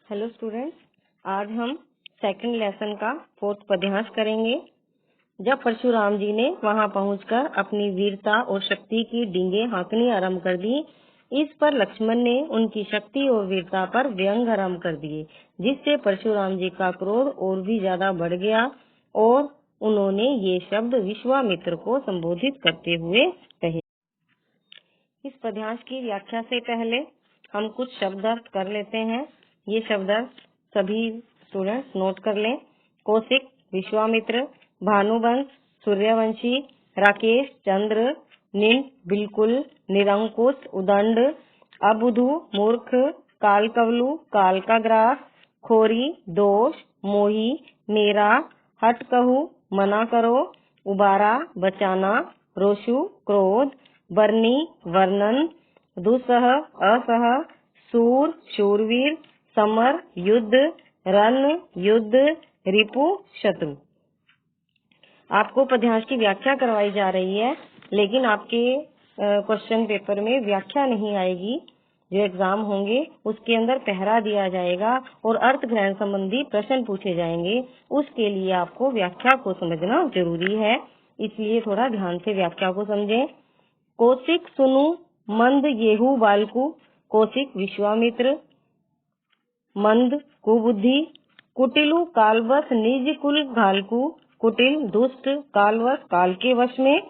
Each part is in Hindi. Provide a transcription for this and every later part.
हेलो स्टूडेंट्स, आज हम सेकंड लेसन का फोर्थ पद्यांश करेंगे। जब परशुराम जी ने वहां पहुंचकर अपनी वीरता और शक्ति की डींगे हाँकनी आरंभ कर दी, इस पर लक्ष्मण ने उनकी शक्ति और वीरता पर व्यंग आरंभ कर दिए, जिससे परशुराम जी का क्रोध और भी ज्यादा बढ़ गया और उन्होंने ये शब्द विश्वामित्र को संबोधित करते हुए कहे। इस पद्यांश की व्याख्या से पहले हम कुछ शब्द अर्थ कर लेते हैं। ये शब्द अर्थ सभी स्टूडेंट्स नोट कर लें। कौशिक, विश्वामित्र, भानुवंश, सूर्यवंशी, राकेश, चंद्र, निंद, बिल्कुल, निरंकुश, उदंड, अबुधु, मूर्ख, कालकवलु, काल का ग्रास, खोरी, दोष, मोही, मेरा, हट कहू, मना करो, उबारा, बचाना, रोषु, क्रोध, वर्णी, वर्णन, दुसह, असह, सूर, शूरवीर, समर, युद्ध, रण, युद्ध, रिपु, शत्रु। आपको पद्यांश की व्याख्या करवाई जा रही है, लेकिन आपके क्वेश्चन पेपर में व्याख्या नहीं आएगी। जो एग्जाम होंगे उसके अंदर पहरा दिया जाएगा और अर्थ ग्रहण संबंधी प्रश्न पूछे जाएंगे। उसके लिए आपको व्याख्या को समझना जरूरी है, इसलिए थोड़ा ध्यान से व्याख्या को समझें। कौशिक सुनु मंद येहू बालकु, कौशिक विश्वामित्र, मंद कुबुद्धि, कुटिलु कालवश निज कुल घालकु, कुटिल दुष्ट, कालवश काल के वश में।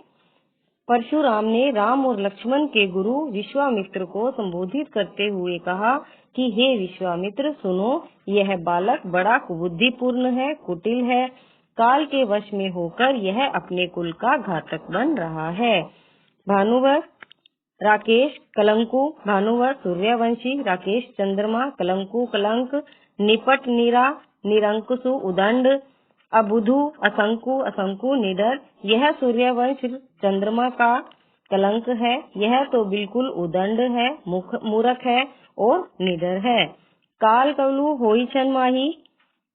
परशुराम ने राम और लक्ष्मण के गुरु विश्वामित्र को संबोधित करते हुए कहा कि हे विश्वामित्र, सुनो, यह बालक बड़ा कुबुद्धिपूर्ण है, कुटिल है, काल के वश में होकर यह अपने कुल का घातक बन रहा है। भानुवर, राकेश, कलंकु, भानुवर सूर्यवंशी, राकेश चंद्रमा, कलंकु कलंक, निपट नीरा, निरंकुशु उदंड, अबुधु असंकु, असंकु निडर। यह सूर्यवंश चंद्रमा का कलंक है, यह तो बिल्कुल उदंड है, मूर्ख है और निडर है। काल कवलु होई क्षण माही,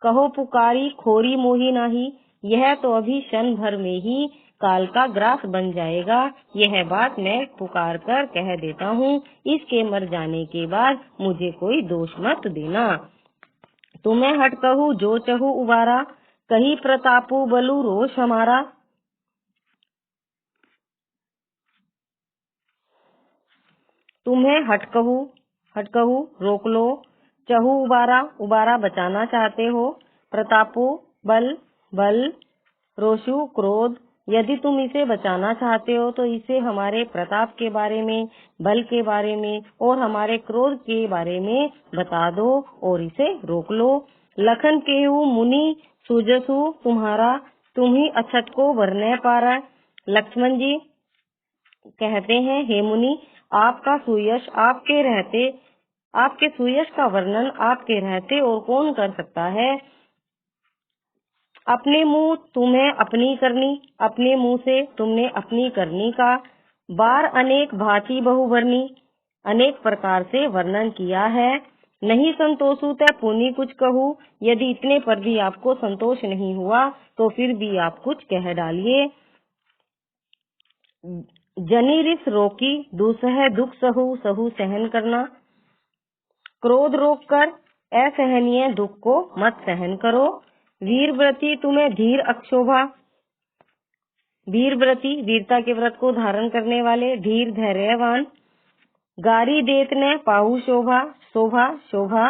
कहो पुकारी खोरी मोही नाही, यह तो अभी क्षण भर में ही काल का ग्रास बन जाएगा। यह बात मैं पुकार कर कह देता हूँ, इसके मर जाने के बाद मुझे कोई दोष मत देना। तुम्हें हट कहूँ जो चहु उबारा, कही प्रतापु बलु रोष हमारा। तुम्हें हट कहूँ रोक लो, चहु उबारा, उबारा बचाना चाहते हो, प्रतापु बल, बल, रोषु क्रोध, यदि तुम इसे बचाना चाहते हो तो इसे हमारे प्रताप के बारे में, बल के बारे में और हमारे क्रोध के बारे में बता दो और इसे रोक लो। लखन केहू मुनि सुजसु तुम्हारा, तुम ही अछत को भरने पारा। लक्ष्मण जी कहते हैं, हे मुनि, आपका सुयश आपके सुयश का वर्णन आपके रहते और कौन कर सकता है। अपने मुंह तुम्हें अपनी करनी, अपने मुंह से तुमने अपनी करनी का बार अनेक भांति बहुवर्णी, अनेक प्रकार से वर्णन किया है। नहीं संतोषु तै पुनि कुछ कहूँ, यदि इतने पर भी आपको संतोष नहीं हुआ तो फिर भी आप कुछ कह डालिए। जनी रिस रोकी, दुसह दुख सहु, सहु सहन करना। क्रोध रोक कर असहनीय दुख को मत सहन करो। वीर व्रती तुम्हें धीर अक्षोभा, वीर व्रती वीरता के व्रत को धारण करने वाले, धीर धैर्यवान। गारी देत ने पाहु शोभा, शोभा शोभा,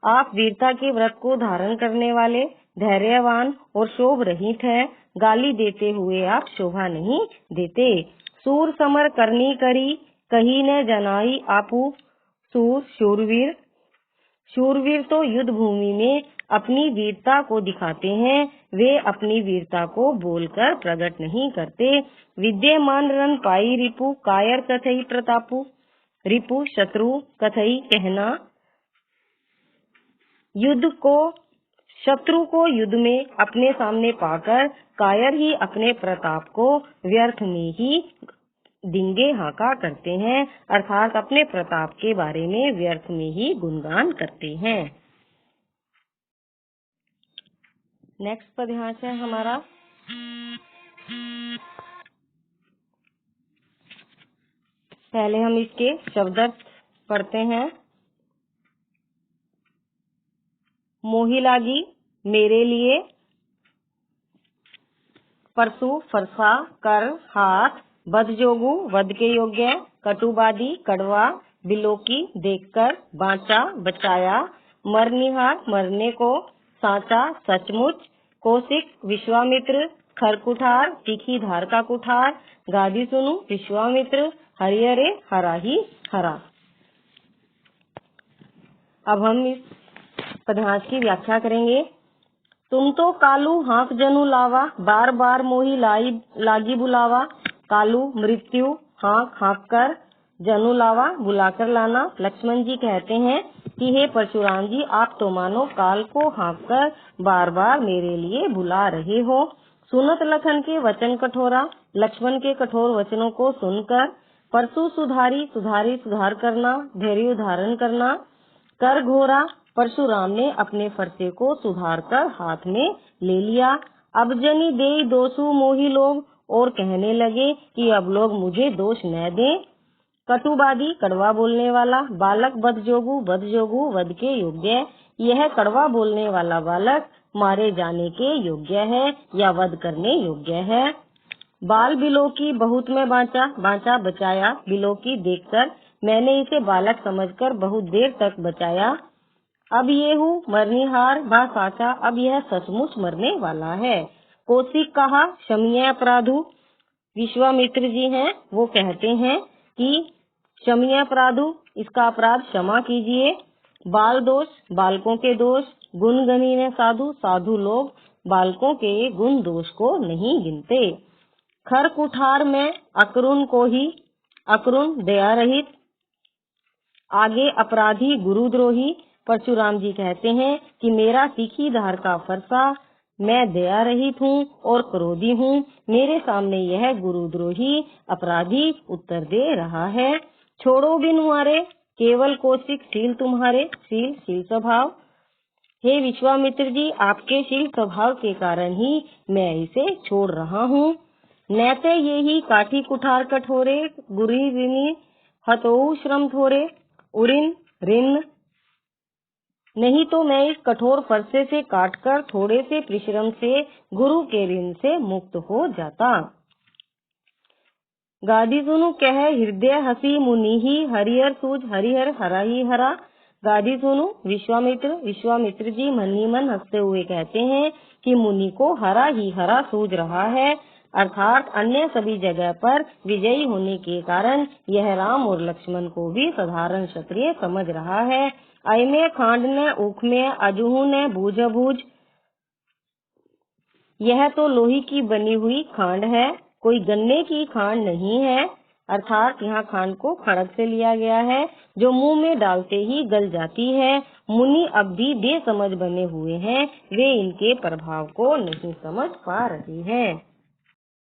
आप वीरता के व्रत को धारण करने वाले, धैर्यवान और शोभ रहित है, गाली देते हुए आप शोभा नहीं देते। सूर समर करनी करी, कही न जनाई आपू, सूर शूरवीर, शूरवीर तो युद्ध भूमि में अपनी वीरता को दिखाते हैं, वे अपनी वीरता को बोलकर प्रकट नहीं करते। विद्यमान रण पाई रिपु, कायर कथई प्रतापु, रिपु शत्रु, कथई कहना। शत्रु को युद्ध में अपने सामने पाकर कायर ही अपने प्रताप को व्यर्थ में ही डिंगे हाँका करते हैं, अर्थात अपने प्रताप के बारे में व्यर्थ में ही गुणगान करते हैं। नेक्स्ट पद्यांश है हमारा पहले हम इसके शब्दार्थ पढ़ते हैं। मोही लागी मेरे लिए, परसु फरसा कर हाथ, बद जोगू वध के योग्य, कटुबादी कड़वा, बिलोकी देखकर, बाँचा बचाया, मरनिहार मरने को, साचा सचमुच, कौशिक विश्वामित्र, खर कुठार तीखी धार का कुठार, गादी सुनु विश्वामित्र, हरिहरे हरा ही हरा। अब हम इस पदहास की व्याख्या करेंगे। तुम तो कालू हाँक जनु लावा, बार बार मोही लागी बुलावा। कालू मृत्यु, हाँक हाँक कर, जनु लावा बुलाकर लाना। लक्ष्मण जी कहते हैं कि हे परशुराम जी, आप तो मानो काल को हाँक कर बार बार मेरे लिए बुला रहे हो। सुनत लखन के वचन कठोरा, लक्ष्मण के कठोर वचनों को सुनकर, परसु सुधारी सुधार करना, धैर्य धारण करना, कर घोरा, परशुराम ने अपने फरसे को सुधार कर हाथ में ले लिया। अब जनी देई दोषु मोही लोग, और कहने लगे कि अब लोग मुझे दोष न दें। कटुबादी कड़वा बोलने वाला, बालक बद जोगू वध के योग्य। यह कड़वा बोलने वाला बालक मारे जाने के योग्य है या वध करने योग्य है। बाल बिलोकी बहुत में बाँचा बचाया, बिलोकी देखकर मैंने इसे बालक समझकर बहुत देर तक बचाया। अब ये हूँ मरनिहार बा साचा, अब यह सचमुच मरने वाला है। कौशिक कहा क्षम्य अपराधु, विश्वामित्र जी हैं वो कहते हैं कि क्षम्य अपराधु, इसका अपराध क्षमा कीजिए। बाल दोष बालकों के दोष, गुण गणिन साधु, साधु लोग बालकों के गुण दोष को नहीं गिनते। खर कुठार में अकरुण को ही, अकरुण दया रहित, आगे अपराधी गुरुद्रोही। परशुराम जी कहते हैं कि मेरा तीखी धार का फरसा, मैं दया रहित हूँ और क्रोधी हूँ। मेरे सामने यह गुरुद्रोही अपराधी उत्तर दे रहा है। छोड़ो बिन मारे केवल कौशिक शील तुम्हारे, शील स्वभाव। हे विश्वामित्र जी, आपके शील स्वभाव के कारण ही मैं इसे छोड़ रहा हूँ। नैते ये ही काठी कुठार कठोरे, गुरी ऋणी हतोऊ श्रम थोरे, उरिन ऋण। नहीं तो मैं इस कठोर फरसे से काटकर थोड़े से परिश्रम से गुरु के ऋण से मुक्त हो जाता। गादी सुनु कह हृदय हसी मुनि ही, हरिहर सूझ हरिहर हरा ही हरा। गादी सुनु विश्वामित्र जी मन ही मन हंसते हुए कहते हैं कि मुनि को हरा ही हरा सूझ रहा है, अर्थात अन्य सभी जगह पर विजयी होने के कारण यह राम और लक्ष्मण को भी साधारण क्षत्रिय समझ रहा है। अयमे खांड न ऊख में अजहू न बूझ बूझ, यह तो लोही की बनी हुई खांड है, कोई गन्ने की खांड नहीं है। अर्थात यहाँ खांड को खड़ग से लिया गया है, जो मुंह में डालते ही गल जाती है। मुनि अब भी बेसमझ बने हुए हैं, वे इनके प्रभाव को नहीं समझ पा रहे हैं।